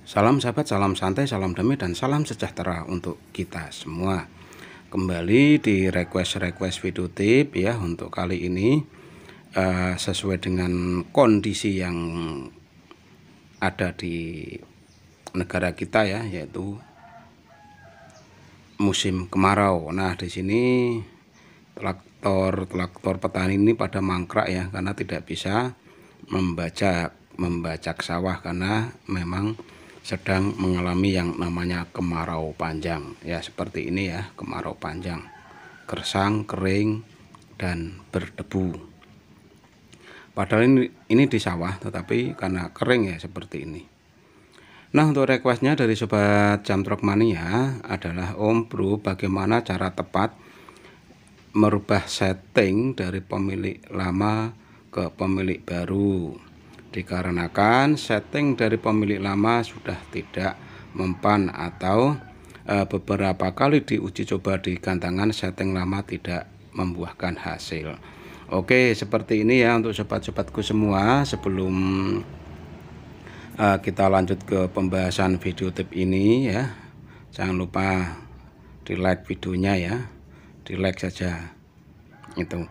Salam sahabat, salam santai, salam damai, dan salam sejahtera untuk kita semua. Kembali di request video tip ya untuk kali ini, sesuai dengan kondisi yang ada di negara kita ya, yaitu musim kemarau. Nah, di sini traktor petani ini pada mangkrak ya, karena tidak bisa membajak sawah karena memang sedang mengalami yang namanya kemarau panjang ya, seperti ini ya, kemarau panjang, gersang, kering, dan berdebu. Padahal ini di sawah, tetapi karena kering ya seperti ini. Nah, untuk requestnya dari sobat Jamtrok Mania adalah, Om Bro, bagaimana cara tepat merubah setting dari pemilik lama ke pemilik baru? Dikarenakan setting dari pemilik lama sudah tidak mempan atau beberapa kali diuji coba di gantangan setting lama tidak membuahkan hasil. Oke, seperti ini ya untuk sobat-sobatku semua. Sebelum kita lanjut ke pembahasan video tip ini ya, jangan lupa di like videonya ya, di like saja itu.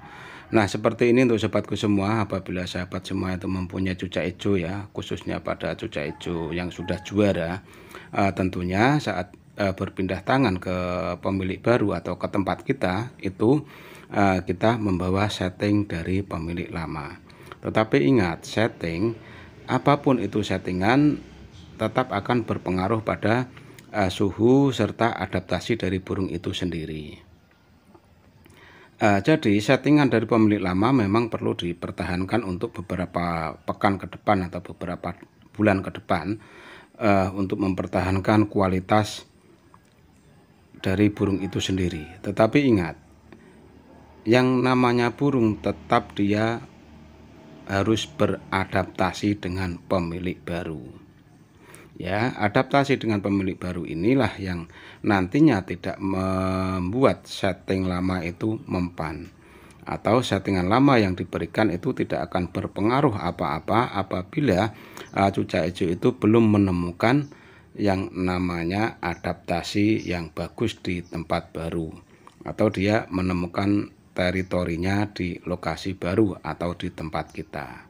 Nah, seperti ini untuk sobatku semua. Apabila sahabat semua itu mempunyai cucak hijau ya, khususnya pada cucak hijau yang sudah juara, tentunya saat berpindah tangan ke pemilik baru atau ke tempat kita itu, kita membawa setting dari pemilik lama. Tetapi ingat, setting apapun itu settingan tetap akan berpengaruh pada suhu serta adaptasi dari burung itu sendiri. Jadi settingan dari pemilik lama memang perlu dipertahankan untuk beberapa pekan ke depan atau beberapa bulan ke depan, untuk mempertahankan kualitas dari burung itu sendiri. Tetapi ingat, yang namanya burung tetap dia harus beradaptasi dengan pemilik baru. Ya, adaptasi dengan pemilik baru inilah yang nantinya tidak membuat setting lama itu mempan, atau settingan lama yang diberikan itu tidak akan berpengaruh apa-apa apabila cucak hijau itu belum menemukan yang namanya adaptasi yang bagus di tempat baru, atau dia menemukan teritorinya di lokasi baru atau di tempat kita.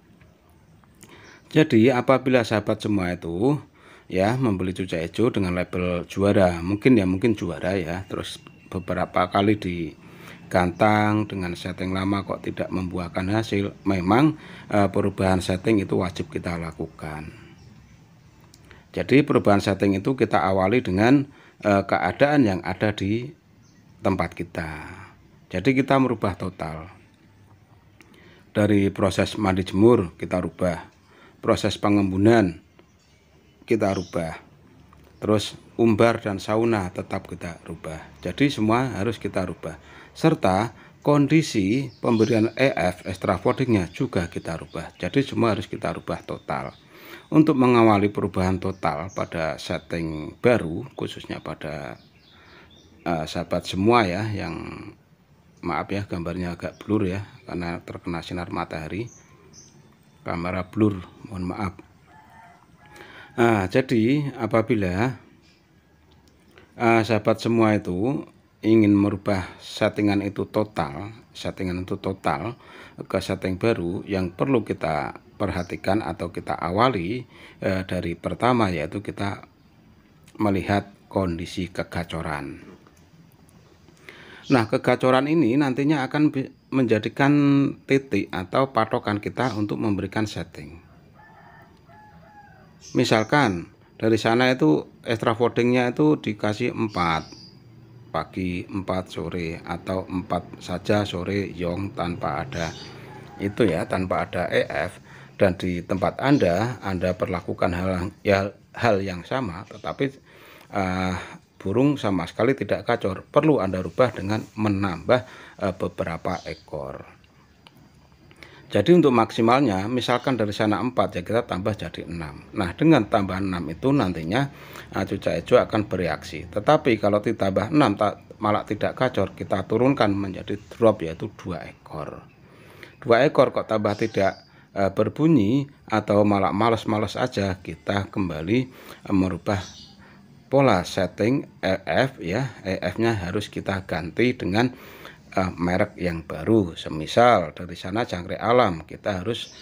Jadi apabila sahabat semua itu ya membeli cucak hijau dengan label juara, mungkin juara ya, terus beberapa kali digantang dengan setting lama kok tidak membuahkan hasil, memang perubahan setting itu wajib kita lakukan. Jadi perubahan setting itu kita awali dengan keadaan yang ada di tempat kita. Jadi kita merubah total. Dari proses mandi jemur kita rubah, proses pengembunan kita rubah, terus umbar dan sauna tetap kita rubah. Jadi semua harus kita rubah, serta kondisi pemberian EF extra foodingnya juga kita rubah. Jadi semua harus kita rubah total. Untuk mengawali perubahan total pada setting baru, khususnya pada sahabat semua ya, yang maaf ya gambarnya agak blur ya karena terkena sinar matahari, kamera blur, mohon maaf. Jadi apabila sahabat semua itu ingin merubah settingan itu total ke setting baru, yang perlu kita perhatikan atau kita awali dari pertama, yaitu kita melihat kondisi kegacoran. Nah, kegacoran ini nantinya akan menjadikan titik atau patokan kita untuk memberikan setting. Misalkan dari sana itu extra foodingnya itu dikasih 4 pagi, 4 sore, atau 4 saja sore yong tanpa ada itu ya, tanpa ada EF, dan di tempat Anda perlakukan hal yang sama, tetapi burung sama sekali tidak gacor, perlu Anda rubah dengan menambah beberapa ekor. Jadi untuk maksimalnya, misalkan dari sana 4 ya, kita tambah jadi 6. Nah, dengan tambahan 6 itu nantinya cucak hijau akan bereaksi. Tetapi kalau ditambah 6 malah tidak gacor, kita turunkan menjadi drop, yaitu 2 ekor. 2 ekor kok tambah tidak berbunyi atau malah males-males aja, kita kembali merubah pola setting EF ya. EF-nya harus kita ganti dengan merek yang baru. Semisal dari sana jangkrik alam, kita harus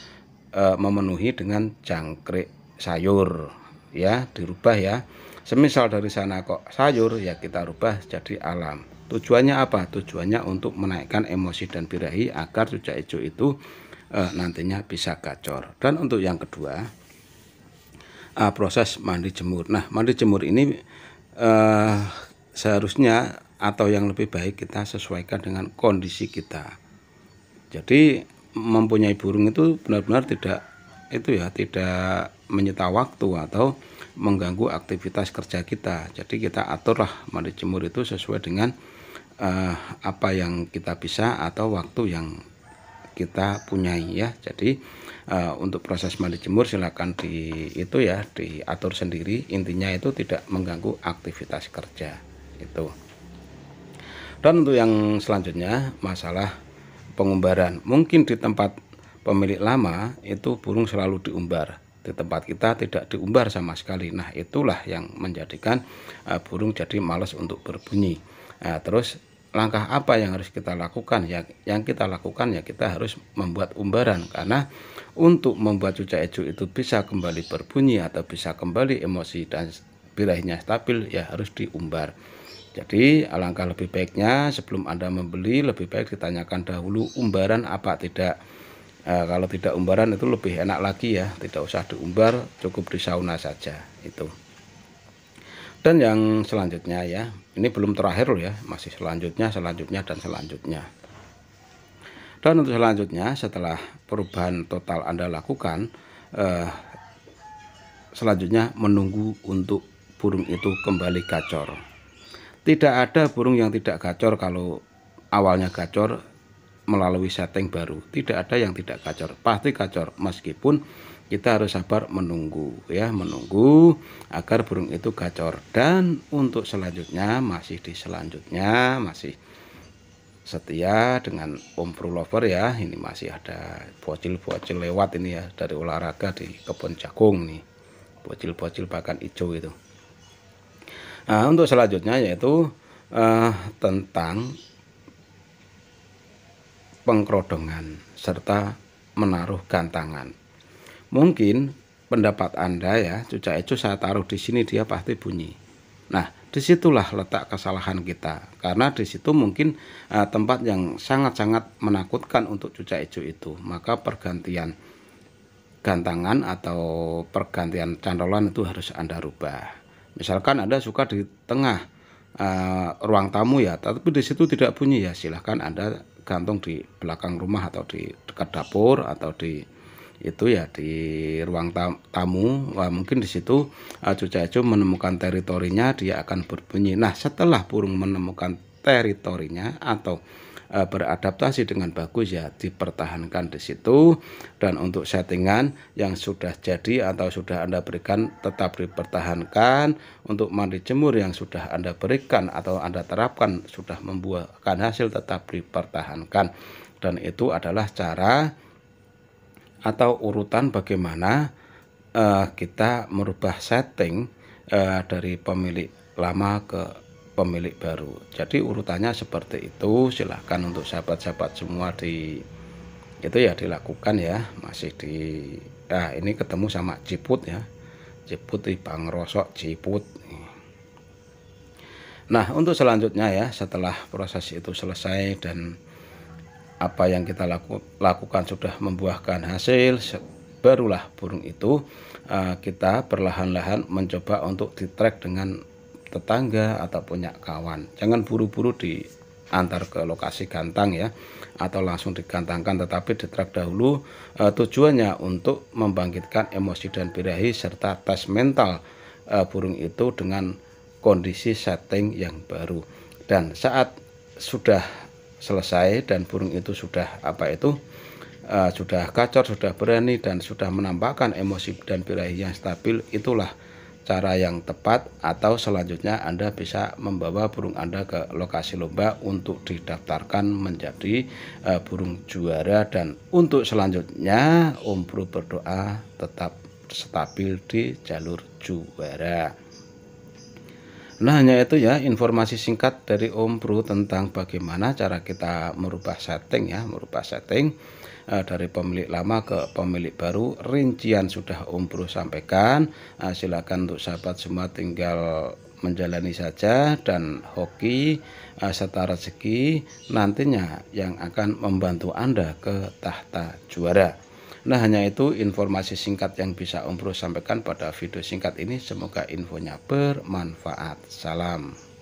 memenuhi dengan jangkrik sayur ya, dirubah ya. Semisal dari sana kok sayur, ya kita rubah jadi alam. Tujuannya apa? Tujuannya untuk menaikkan emosi dan birahi agar cucak hijau itu nantinya bisa gacor. Dan untuk yang kedua, proses mandi jemur. Nah, mandi jemur ini seharusnya atau yang lebih baik kita sesuaikan dengan kondisi kita. Jadi mempunyai burung itu benar-benar tidak menyita waktu atau mengganggu aktivitas kerja kita. Jadi kita aturlah mandi jemur itu sesuai dengan apa yang kita bisa atau waktu yang kita punyai ya. Jadi untuk proses mandi jemur silakan diatur sendiri. Intinya itu tidak mengganggu aktivitas kerja itu. Dan untuk yang selanjutnya, masalah pengumbaran. Mungkin di tempat pemilik lama itu burung selalu diumbar, di tempat kita tidak diumbar sama sekali. Nah, itulah yang menjadikan burung jadi malas untuk berbunyi. Nah, terus langkah apa yang harus kita lakukan? Yang kita lakukan ya kita harus membuat umbaran, karena untuk membuat cucak hijau itu bisa kembali berbunyi atau bisa kembali emosi dan birahinya stabil, ya harus diumbar. Jadi alangkah lebih baiknya sebelum Anda membeli, lebih baik ditanyakan dahulu umbaran apa tidak. Kalau tidak umbaran itu lebih enak lagi ya, tidak usah diumbar, cukup di sauna saja itu. Dan yang selanjutnya ya, ini belum terakhir loh ya, masih selanjutnya dan selanjutnya. Dan untuk selanjutnya, setelah perubahan total Anda lakukan, selanjutnya menunggu untuk burung itu kembali gacor. Tidak ada burung yang tidak gacor kalau awalnya gacor melalui setting baru. Tidak ada yang tidak gacor, pasti gacor, meskipun kita harus sabar menunggu ya, menunggu agar burung itu gacor. Dan untuk selanjutnya masih setia dengan Om Pro Lover ya. Ini masih ada bocil-bocil lewat ini ya, dari olahraga di kebun jagung nih, bocil-bocil bahkan hijau itu. Nah, untuk selanjutnya yaitu tentang pengkerodongan serta menaruh gantangan. Mungkin pendapat Anda ya, cucak hijau saya taruh di sini dia pasti bunyi. Nah, disitulah letak kesalahan kita, karena disitu mungkin tempat yang sangat-sangat menakutkan untuk cucak hijau itu. Maka pergantian gantangan atau pergantian cantolan itu harus Anda rubah. Misalkan Anda suka di tengah ruang tamu ya, tapi di situ tidak bunyi, ya silahkan Anda gantung di belakang rumah atau di dekat dapur atau di ruang tamu. Wah, mungkin di situ cucak hijau menemukan teritorinya, dia akan berbunyi. Nah, setelah burung menemukan teritorinya atau beradaptasi dengan bagus, ya dipertahankan di situ. Dan untuk settingan yang sudah jadi atau sudah Anda berikan tetap dipertahankan. Untuk mandi jemur yang sudah Anda berikan atau Anda terapkan sudah membuahkan hasil, tetap dipertahankan. Dan itu adalah cara atau urutan bagaimana kita merubah setting dari pemilik lama ke pemilik baru. Jadi urutannya seperti itu. Silahkan untuk sahabat-sahabat semua dilakukan ya. Masih ini ketemu sama Ciput ya, Ciput di Bang Rosok Ciput. Nah, untuk selanjutnya ya, setelah proses itu selesai dan apa yang kita lakukan sudah membuahkan hasil, barulah burung itu kita perlahan-lahan mencoba untuk di-track dengan tetangga atau punya kawan. Jangan buru-buru diantar ke lokasi gantang ya, atau langsung digantangkan, tetapi di-track dahulu. Tujuannya untuk membangkitkan emosi dan birahi serta tes mental burung itu dengan kondisi setting yang baru. Dan saat sudah selesai dan burung itu sudah sudah gacor, sudah berani dan sudah menampakkan emosi dan birahi yang stabil, itulah cara yang tepat, atau selanjutnya Anda bisa membawa burung Anda ke lokasi lomba untuk didaftarkan menjadi burung juara. Dan untuk selanjutnya Om Bro berdoa tetap stabil di jalur juara. Nah, hanya itu ya informasi singkat dari Om Bro tentang bagaimana cara kita merubah setting dari pemilik lama ke pemilik baru. Rincian sudah Om Bro sampaikan. Silakan untuk sahabat semua tinggal menjalani saja, dan hoki serta rezeki nantinya yang akan membantu Anda ke tahta juara. Nah, hanya itu informasi singkat yang bisa Om Bro sampaikan pada video singkat ini. Semoga infonya bermanfaat. Salam.